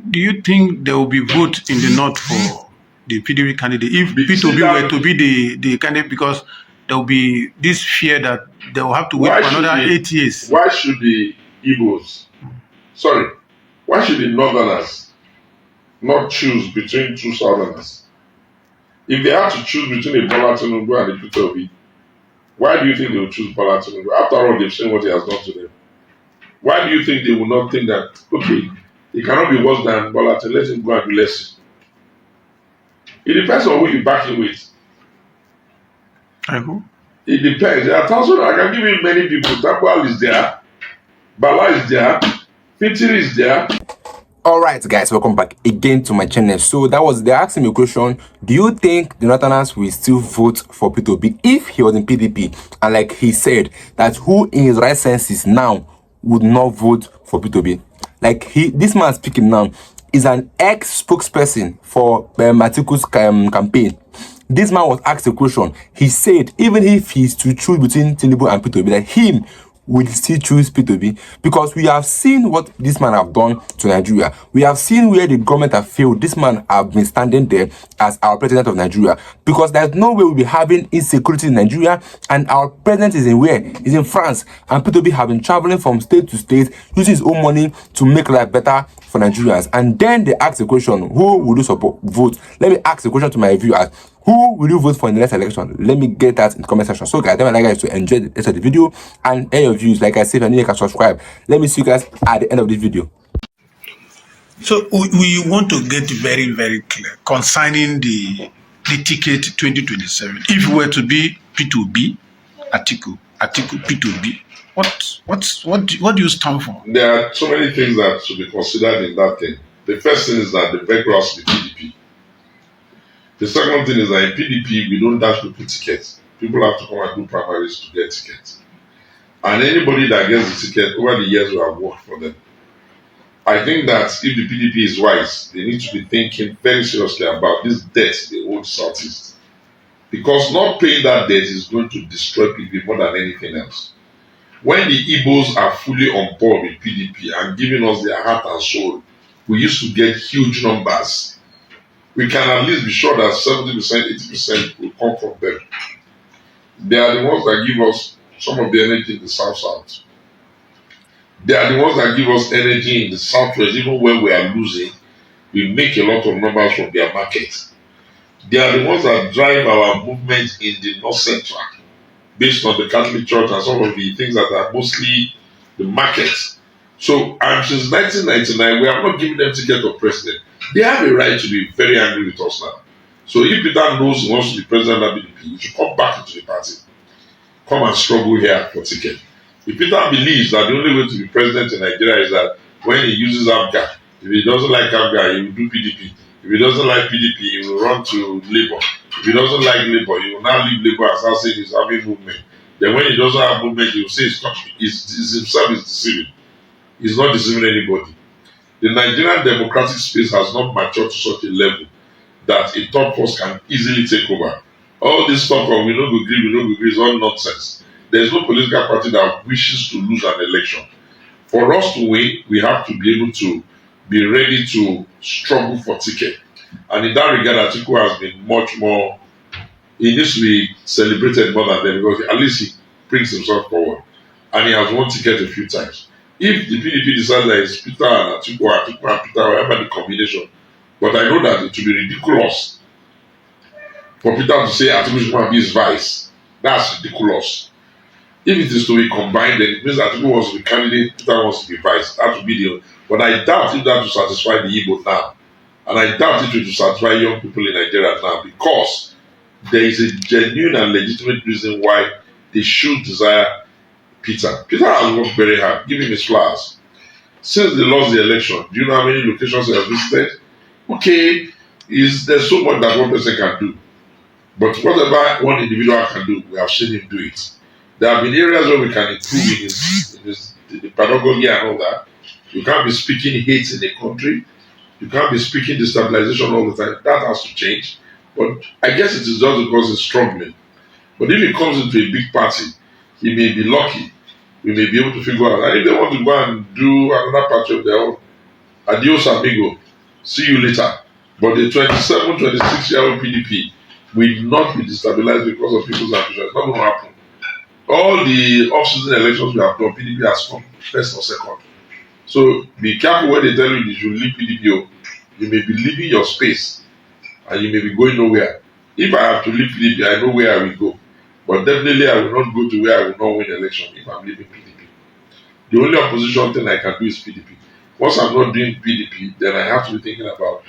do you think there will be vote in the north for the PDP candidate if Be- see P2B that- were to be the candidate? Because there will be this fear that they will have to wait Why for should another the- 8 years. Why should the Igbos, why should the Northerners not choose between two Southerners? If they have to choose between a Bola Tinubu and a Peter Obi, why do you think they will choose Bola Tinubu? After all, they've seen what he has done to them. Why do you think they will not think that, okay, he cannot be worse than Bola Tinubu, let him go and do less? It depends on who you back him with. It depends. There are thousands. I can give you many people. Takwal is there. Bala is there. Fitiri is there. Alright guys, welcome back again to my channel. So that was, they asking me a question: do you think the Northerners will still vote for P2B if he was in PDP? And like he said, that who in his right senses now would not vote for P2B? Like this man speaking now is an ex-spokesperson for Matiku's campaign. This man was asked a question. He said even if he's to choose between Tinubu and P2B, that him will still choose P2B, because we have seen what this man have done to Nigeria. We have seen where the government have failed. This man have been standing there as our president of Nigeria, because there's no way we'll be having insecurity in Nigeria, and our president is in where? Is in France, and P2B have been traveling from state to state using his own money to make life better for Nigerians. And then they ask the question, who will you support vote? Let me ask the question to my viewers: who will you vote for in the next election? Let me get that in the comment section. So guys, I like guys to enjoy the rest of the video and air your views. Like I said, if you're new, you can subscribe. Let me see you guys at the end of this video. So we want to get very, very clear concerning the ticket 2027. If it were to be P2B, Atiku P2B, what do you stand for? There are so many things that should be considered in that thing. The first thing is that the vehicle has to be PDP. The second thing is that in PDP, we don't dash people tickets. People have to come and do primaries to get tickets. And anybody that gets the ticket, over the years, we have worked for them. I think that if the PDP is wise, they need to be thinking very seriously about this debt they owe Southeast. Because not paying that debt is going to destroy PDP more than anything else. When the Igbos are fully on board with PDP and giving us their heart and soul, we used to get huge numbers. We can at least be sure that 70%, 80% will come from them. They are the ones that give us some of the energy in the South. They are the ones that give us energy in the Southwest. Even when we are losing, we make a lot of numbers from their markets. They are the ones that drive our movement in the North Central, based on the Catholic Church and some of the things that are mostly the markets. So, and since 1999, we have not given them ticket of president. They have a right to be very angry with us now. So if Peter knows he wants to be president of PDP, he should come back into the party. Come and struggle here for ticket. If Peter believes that the only way to be president in Nigeria is that when he uses ABGA, if he doesn't like ABGA, he will do PDP. If he doesn't like PDP, he will run to Labour. If he doesn't like Labour, he will now leave Labour and start saying he's having movement. Then when he doesn't have movement, he will say he's himself is deceiving. He's not deceiving anybody. The Nigerian democratic space has not matured to such a level that a third force can easily take over. All this talk of we don't agree is all nonsense. There is no political party that wishes to lose an election. For us to win, we have to be able to be ready to struggle for ticket. And in that regard, Atiku has been much more, he needs to be celebrated more than them, because at least he brings himself forward. And he has won ticket a few times. If the PDP decides that it's Peter and Atiku or Atiku and Peter, whatever the combination, but I know that it will be ridiculous for Peter to say Atiku should be his vice. That's ridiculous. If it is to be combined, then it means Atiku wants to be candidate, Peter wants to be vice. That would be the. But I doubt if that will satisfy the Igbo now. And I doubt it will satisfy young people in Nigeria now, because there is a genuine and legitimate reason why they should desire Peter. Peter has worked very hard. Give him his flowers. Since they lost the election, do you know how many locations they have visited? Okay, there's so much that one person can do. But whatever one individual can do, we have seen him do it. There have been areas where we can improve in the pedagogy and all that. You can't be speaking hate in the country. You can't be speaking destabilization all the time. That has to change. But I guess it is just because he's struggling. But if he comes into a big party, he may be lucky. We may be able to figure out. And if they want to go and do another party of their own, adios amigo. see you later. But the 27, 26-year-old PDP will not be destabilized because of people's ambition. It's not going to happen. All the off-season elections we have done, PDP has come first or second. So be careful when they tell you should leave PDP. You may be leaving your space and you may be going nowhere. If I have to leave PDP, I know where I will go. But definitely I will not go to where I will not win election if I'm leaving PDP. The only opposition thing I can do is PDP. Once I'm not doing PDP, then I have to be thinking about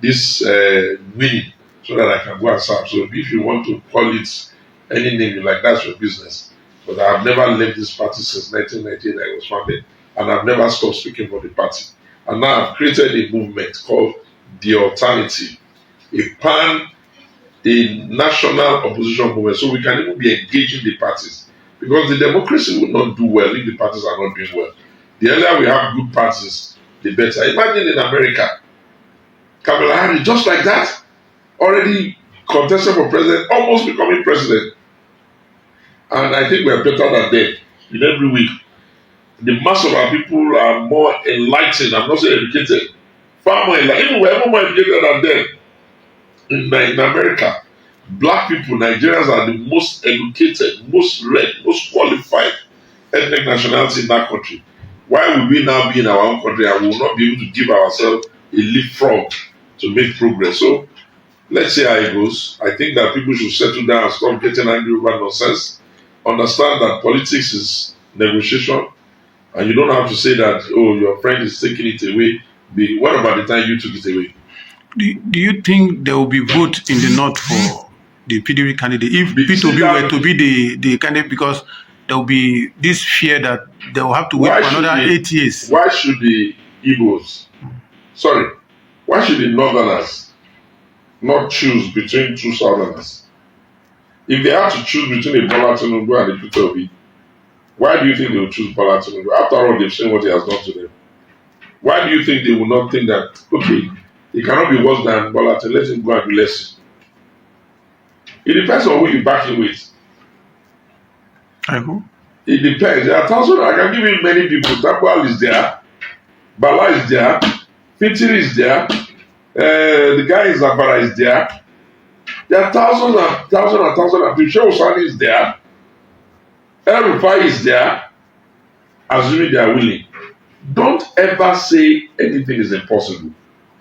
this winning so that I can go and serve. So if you want to call it any name you like, that's your business. But I have never left this party since 1998 I was founded, and I've never stopped speaking for the party. And now I've created a movement called The Alternative, a national opposition movement, so we can even be engaging the parties. Because the democracy will not do well if the parties are not doing well. The earlier we have good parties, the better. Imagine in America, Kamala Harris, just like that, already contested for president, almost becoming president. And I think we are better than them in every week. The mass of our people are more enlightened. I'm not saying educated. Far more enlightened. Even we're more educated than them. In America, black people, Nigerians are the most educated, most read, most qualified ethnic nationality in that country. Why will we now be in our own country and we will not be able to give ourselves a leapfrog to make progress? So let's see how it goes. I think that people should settle down and stop getting angry over nonsense. Understand that politics is negotiation, and you don't have to say that, oh, your friend is taking it away. What about the time you took it away? Do you think there will be vote in the north for the PDP candidate if P2B were to be the candidate, because there will be this fear that they will have to wait for another 8 years? Why should the Igbos, why should the Northerners not choose between two Southerners? If they have to choose between a Bola Tinubu and a Peter Obi, why do you think they will choose Bola Tinubu? After all, they've seen what he has done to them. Why do you think they will not think that, okay, he cannot be worse than Bola Tinubu, let him go and do less? It depends on who you back him with. It depends. There are thousands. I can give you many people. Tabual is there. Bala is there. Fitiri is there. The guy in Zafara is there. There are thousands and thousands and thousands of people. Sheikh Osani is there. El Rufai is there. Assuming they are willing. Don't ever say anything is impossible.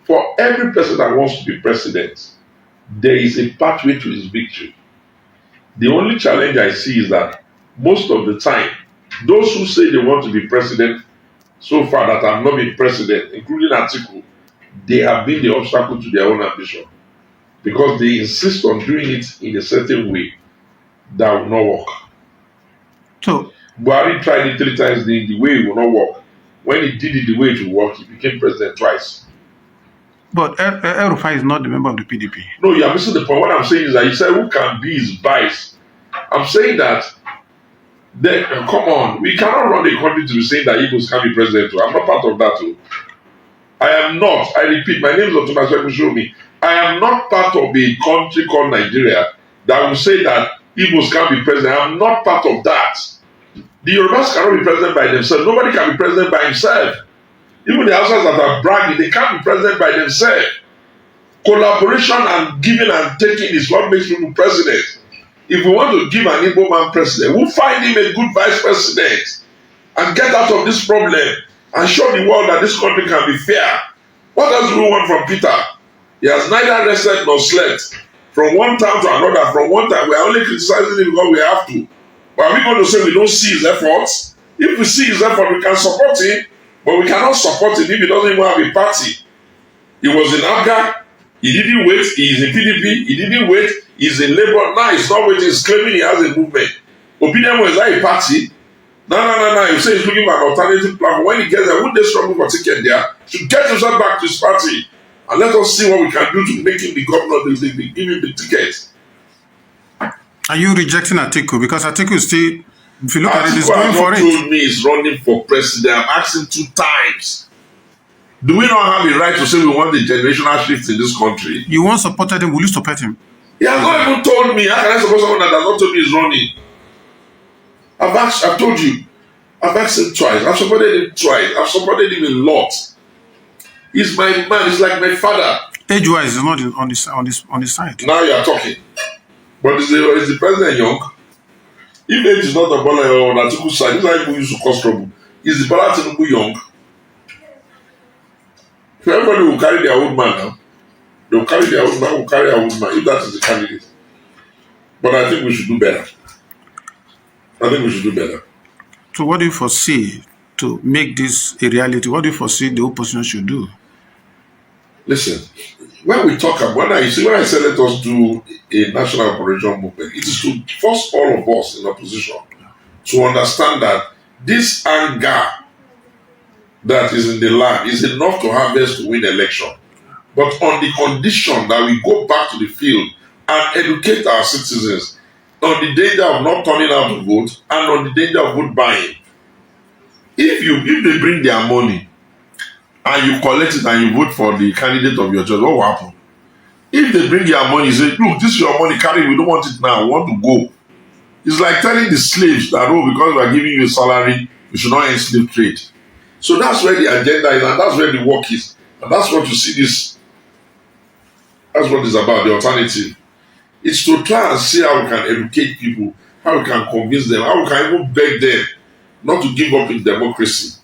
For every person that wants to be president, there is a pathway to his victory. The only challenge I see is that most of the time, those who say they want to be president so far that have not been president, including Atiku, they have been the obstacle to their own ambition. Because they insist on doing it in a certain way that will not work. So Buhari tried it 3 times, the way it will not work. When he did it the way it will work, he became president twice. But El Rufai is not the member of the PDP. No, you are missing the point. What I'm saying is that you said who can be his vice. I'm saying that, come on, we cannot run the country to be saying that Igbos can be president too. I'm not part of that too. I am not. I repeat, my name is Otunba Sowunmi. I am not part of a country called Nigeria that will say that Igbos can be president. I am not part of that. The Yorubas cannot be president by themselves. Nobody can be president by himself. Even the Hausas that are bragging, they can't be president by themselves. Collaboration and giving and taking is what makes people president. If we want to give an Igbo man president, we'll find him a good vice president and get out of this problem and show the world that this country can be fair. What else do we want from Peter? He has neither rested nor slept. From one town to another, from one time, we are only criticizing him because we have to. But are we going to say we don't see his efforts? If we see his effort, we can support him, but we cannot support him if he doesn't even have a party. He was in Abga, he didn't wait, he is in PDP, he didn't wait, he's in Labour, now he's not waiting, he's claiming he has a movement. Opinion was that a party? No. You say he's looking for an alternative platform. When he gets there, wouldn't they struggle for ticket there? To get himself back to his party. And let us see what we can do to make him the governor, give him the ticket. Are you rejecting Atiku? Because Atiku is still, if you look at it, he's going for it. Atiku told me he's running for president. I've asked him 2 times. Do we not have a right to say we want the generational shift in this country? You once supported him, will you support him? He has not even told me. How can I support someone that has not told me he's running? I've told you. I've asked him twice. I've supported him twice. I've supported him a lot. He's my man. He's like my father. Age-wise, is not on the side. Now you are talking. But is the president young? If age is not a ball on Atiku side, this is how people used to cause trouble. Is the Bala Tinubu young? So everybody will carry their old man now. They will carry their old man, will carry their old man, if that is the candidate. But I think we should do better. So what do you foresee to make this a reality? What do you foresee the opposition should do? Listen, when we talk about, when I say let us do a national operation movement, it is to force all of us in opposition to understand that this anger that is in the land is enough to harvest to win election. But on the condition that we go back to the field and educate our citizens on the danger of not turning out to vote and on the danger of vote buying. If they bring their money and you collect it and you vote for the candidate of your choice, what will happen? If they bring your money, say, look, this is your money, carry, we don't want it now, we want to go. It's like telling the slaves that, oh, because we are giving you a salary, you should not end slave trade. So that's where the agenda is, and that's where the work is. And that's what you see this, that's what it's about, the alternative. It's to try and see how we can educate people, how we can convince them, how we can even beg them not to give up in democracy.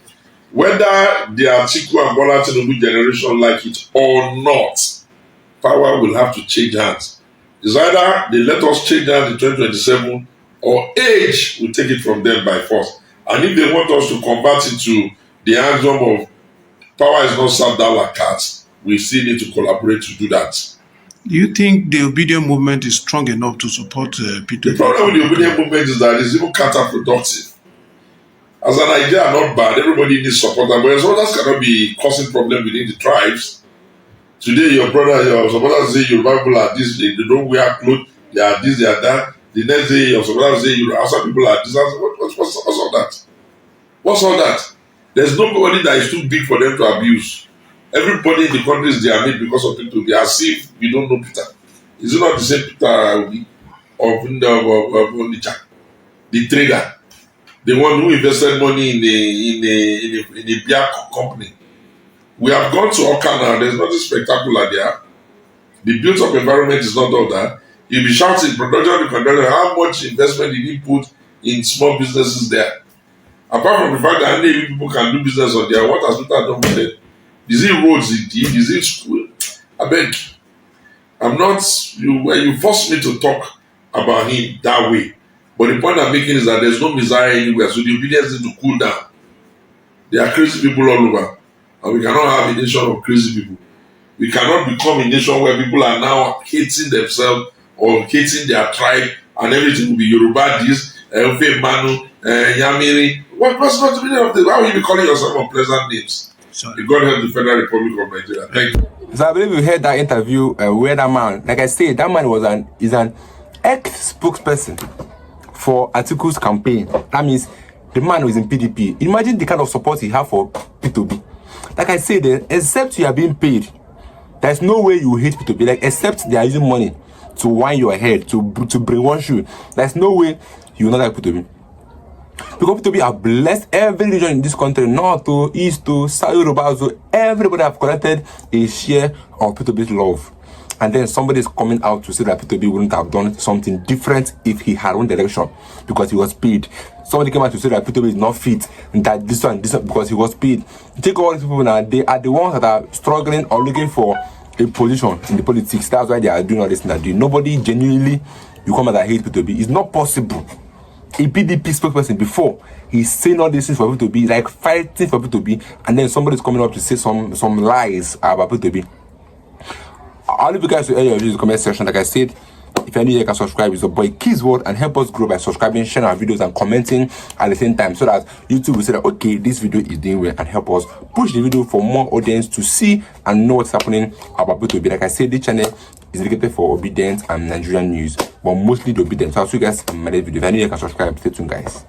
Whether the Atiku and Bola Tinubu generation like it or not, power will have to change hands. It's either they let us change hands in 2027 or age will take it from them by force. And if they want us to convert it to the anthem of power is not served down like cats, we still need to collaborate to do that. Do you think the obedient movement is strong enough to support Peter? The problem with the obedient movement is that it's even counterproductive. As an idea, not bad. Everybody needs support, but as others cannot be causing problem within the tribes. Today, your supporters say your people are this, they don't wear clothes, they are this, they are that. The next day, your supporters say your outside people are this. What's all that? What's all that? There's nobody that is too big for them to abuse. Everybody in the country is their mate because of Peter Obi. As if we don't know Peter. Is it not the same Peter Obi of Onitsha, the trader, the one who invested money in a beer company? We have gone to Oka now. There's nothing spectacular there. The built-up environment is not all that. You'll be shouting, production, how much investment did he put in small businesses there? Apart from the fact that only people can do business on there, what has Peter done with it? Is it roads he did? Is it school? I beg. I'm not, when you force me to talk about him that way. But the point I'm making is that there's no Messiah anywhere, so the obedience needs to cool down. There are crazy people all over. And we cannot have a nation of crazy people. We cannot become a nation where people are now hating themselves or hating their tribe and everything will be Yoruba this, Efe Manu, Yamiri. What's not the meaning of this? Why would you be calling yourself unpleasant names? Sorry. God help the Federal Republic of Nigeria. Thank you. So I believe you heard that interview where that man, like I said, that man is an ex-spokesperson for Atiku's campaign. That means the man was in PDP. Imagine the kind of support he have for P2B. Like I said, except you are being paid, there's no way you hate P2B. Like, except they are using money to wind your head, to brainwash you. There's no way you will not like P2B. Because P2B have blessed every region in this country, north to east to south, Yoruba, so everybody have collected a share of P2B's love. And then somebody is coming out to say that P2B wouldn't have done something different if he had won the election because he was paid. Somebody came out to say that P2B is not fit, and that this one because he was paid. Take all these people now, they are the ones that are struggling or looking for a position in the politics. That's why they are doing all this and that. Nobody genuinely you come out that hate P2B. It's not possible. A PDP spokesperson before he's saying all these things for P2B, like fighting for P2B, and then somebody's coming up to say some lies about P2B. I'll leave you guys to area in the comment section. Like I said, if you're new, you can subscribe. It's your boy Keys World and help us grow by subscribing, sharing our videos, and commenting at the same time so that YouTube will say that okay, this video is doing well and help us push the video for more audience to see and know what's happening about P2B. Like I said, this channel is dedicated for obedience and Nigerian news, but mostly the obedience. So I'll see you guys in my next video. If you're new, you can subscribe. Stay tuned, guys.